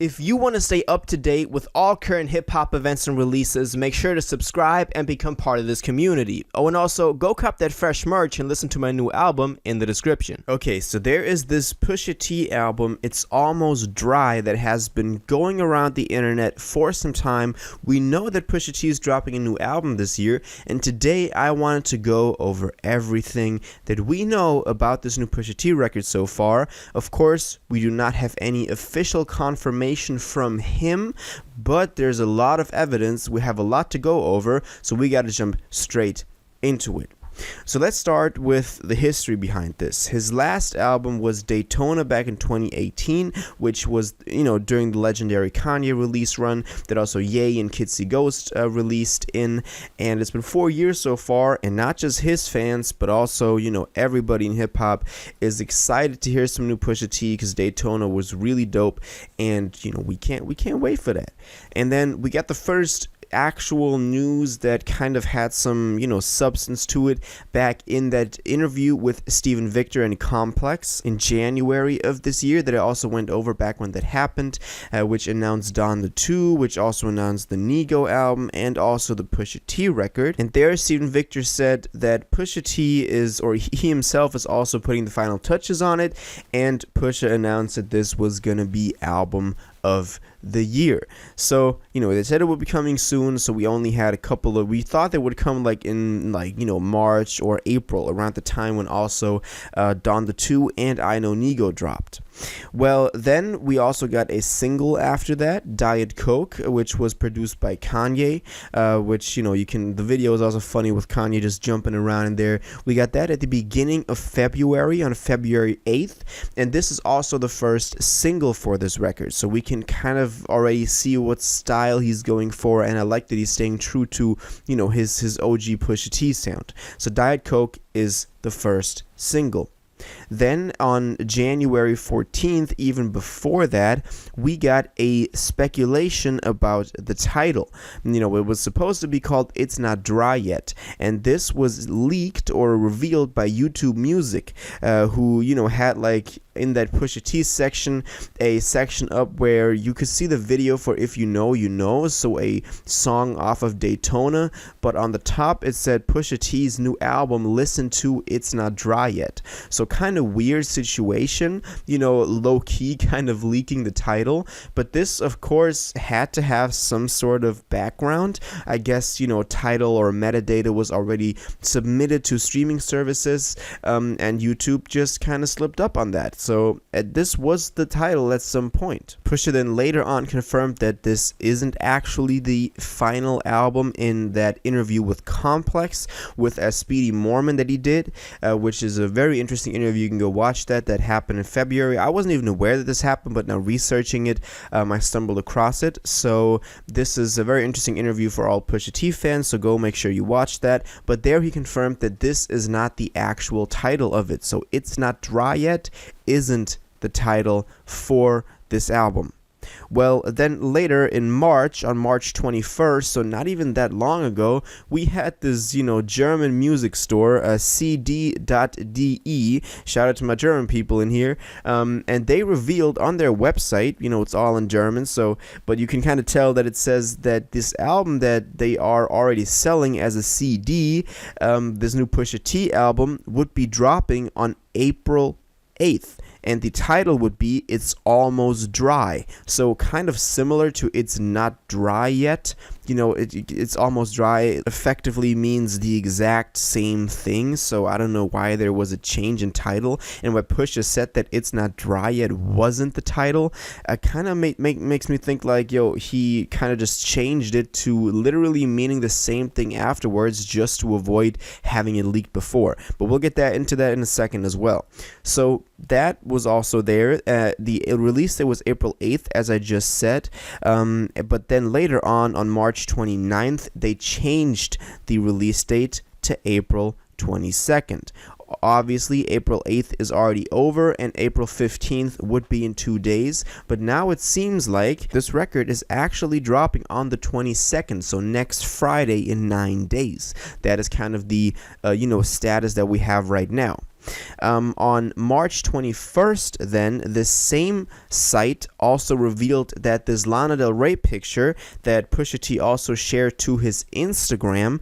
If you want to stay up to date with all current hip-hop events and releases, make sure to subscribe and become part of this community. Oh, and also, go cop that fresh merch and listen to my new album in the description. Okay, so there is this Pusha T album, It's Almost Dry, that has been going around the internet for some time. We know that Pusha T is dropping a new album this year, and today I wanted to go over everything that we know about this new Pusha T record so far. Of course, we do not have any official confirmation from him, but there's a lot of evidence. We have a lot to go over, so we got to jump straight into it. So let's start with the history behind this. His last album was Daytona back in 2018, which was, during the legendary Kanye release run that also Ye and Kid See Ghost released in, and it's been 4 years so far, and not just his fans, but also, everybody in hip-hop is excited to hear some new Pusha T because Daytona was really dope, and, we can't wait for that. And then we got the first actual news that kind of had some substance to it back in that interview with Steven Victor and Complex in January of this year that I also went over back when that happened, which announced Don the 2, which also announced the Nego album and also the Pusha T record. And there Steven Victor said that Pusha T is, or he himself is also putting the final touches on it, and Pusha announced that this was gonna be album of the year. So, they said it would be coming soon, so we only had we thought they would come in March or April, around the time when also Don the 2 and I Know Nego dropped. Well, then we also got a single after that, Diet Coke, which was produced by Kanye, which, the video is also funny with Kanye just jumping around in there. We got that at the beginning of February, on February 8th, and this is also the first single for this record, so we can kind of already see what style he's going for, and I like that he's staying true to, his OG Pusha T sound. So Diet Coke is the first single. Then on January 14th, even before that, we got a speculation about the title. It was supposed to be called It's Not Dry Yet, and this was leaked or revealed by YouTube Music, who, had in that Pusha T section, a section up where you could see the video for If You Know, You Know, so a song off of Daytona, but on the top it said Pusha T's new album, listen to It's Not Dry Yet. So kind of weird situation, low-key kind of leaking the title, but this of course had to have some sort of background. I guess, title or metadata was already submitted to streaming services, and YouTube just kind of slipped up on that. So this was the title at some point. Pusha then later on confirmed that this isn't actually the final album in that interview with Complex with Speedy Mormon that he did, which is a very interesting interview. You can go watch that. That happened in February. I wasn't even aware that this happened, but now researching it, I stumbled across it. So this is a very interesting interview for all Pusha T fans, so go make sure you watch that. But there he confirmed that this is not the actual title of it. So It's Not Dry Yet isn't the title for this album. Well, then later in March, on March 21st, so not even that long ago, we had this, German music store, cd.de, shout out to my German people in here, and they revealed on their website, it's all in German, but you can kind of tell that it says that this album that they are already selling as a CD, this new Pusha T album, would be dropping on April 8th. And the title would be It's Almost Dry. So kind of similar to It's Not Dry Yet. It's Almost Dry effectively means the exact same thing. So I don't know why there was a change in title. And why Pusha said that It's Not Dry Yet wasn't the title, kind of makes me think he kind of just changed it to literally meaning the same thing afterwards just to avoid having it leaked before. But we'll get into that in a second as well. So that was also there. The release date was April 8th, as I just said, but then later on March 29th, they changed the release date to April 22nd. Obviously, April 8th is already over, and April 15th would be in 2 days, but now it seems like this record is actually dropping on the 22nd, so next Friday in 9 days. That is kind of the, status that we have right now. On March 21st, then, this same site also revealed that this Lana Del Rey picture that Pusha T also shared to his Instagram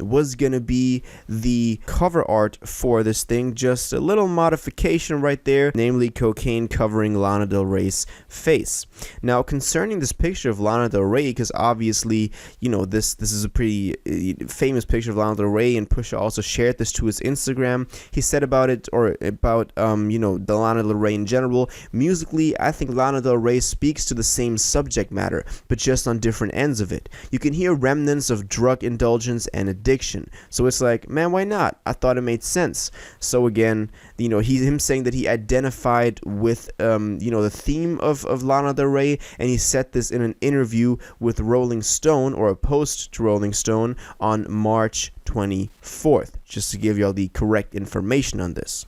was gonna be the cover art for this thing. Just a little modification right there, namely cocaine covering Lana Del Rey's face. Now, concerning this picture of Lana Del Rey, because obviously, you know, this is a pretty famous picture of Lana Del Rey, and Pusha also shared this to his Instagram. He said about it, or about you know, the Lana Del Rey in general, musically, I think Lana Del Rey speaks to the same subject matter, but just on different ends of it. You can hear remnants of drug indulgence and addiction, so it's like, man, why not? I thought it made sense. So again, you know, him saying that he identified with you know, the theme of Lana Del Rey, and he said this in an interview with Rolling Stone, or a post to Rolling Stone, on March 24th, just to give y'all the correct information on this.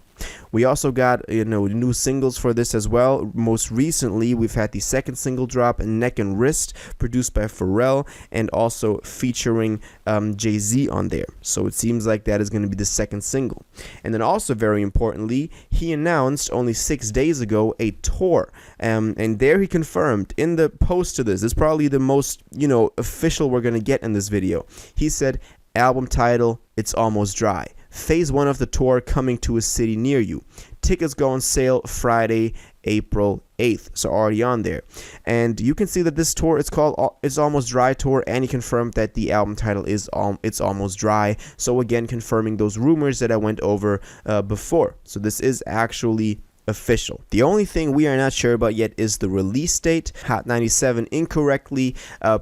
We also got, you know, new singles for this as well. Most recently, we've had the second single drop, Neck and Wrist, produced by Pharrell, and also featuring Jay-Z on there. So it seems like that is going to be the second single. And then also, very importantly, he announced only 6 days ago a tour. And there he confirmed in the post to this is probably the most, you know, official we're going to get in this video. He said, album title, It's Almost Dry. Phase 1 of the tour coming to a city near you. Tickets go on sale Friday, April 8th. So already on there. And you can see that this tour is called It's Almost Dry Tour, and he confirmed that the album title is It's Almost Dry. So again, confirming those rumors that I went over before. So this is actually official. The only thing we are not sure about yet is the release date. Hot 97 incorrectly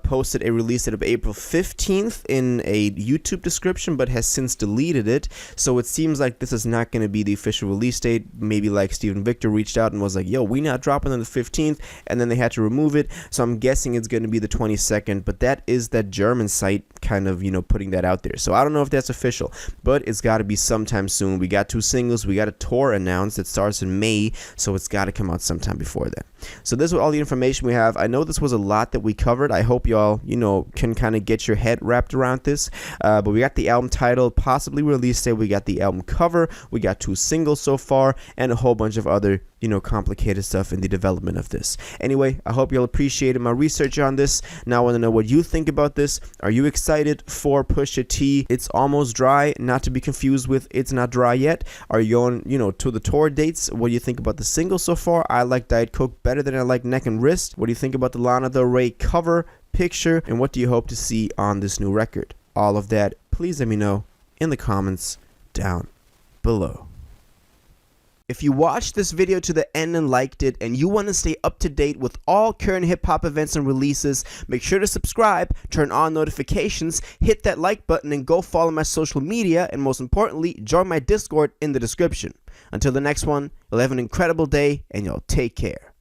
posted a release date of April 15th in a YouTube description, but has since deleted it. So it seems like this is not going to be the official release date. Maybe like Steven Victor reached out and was like, yo, we not dropping on the 15th, and then they had to remove it. So I'm guessing it's going to be the 22nd, but that is that German site kind of, you know, putting that out there. So I don't know if that's official, but it's got to be sometime soon. We got 2 singles. We got a tour announced that starts in May. So it's got to come out sometime before that. So this is all the information we have. I know this was a lot that we covered. I hope y'all, you know, can kind of get your head wrapped around this. But we got the album title, possibly release date. We got the album cover. We got 2 singles so far, and a whole bunch of other, you know, complicated stuff in the development of this. Anyway, I hope y'all appreciated my research on this. Now I want to know what you think about this. Are you excited for Pusha T? It's Almost Dry, not to be confused with It's Not Dry Yet. Are you going, you know, to the tour dates? What do you think about the single so far? I like Diet Coke better than I like Neck and Wrist. What do you think about the Lana Del Rey cover picture? And what do you hope to see on this new record? All of that, please let me know in the comments down below. If you watched this video to the end and liked it, and you want to stay up to date with all current hip-hop events and releases, make sure to subscribe, turn on notifications, hit that like button, and go follow my social media, and most importantly, join my Discord in the description. Until the next one, you'll have an incredible day, and y'all take care.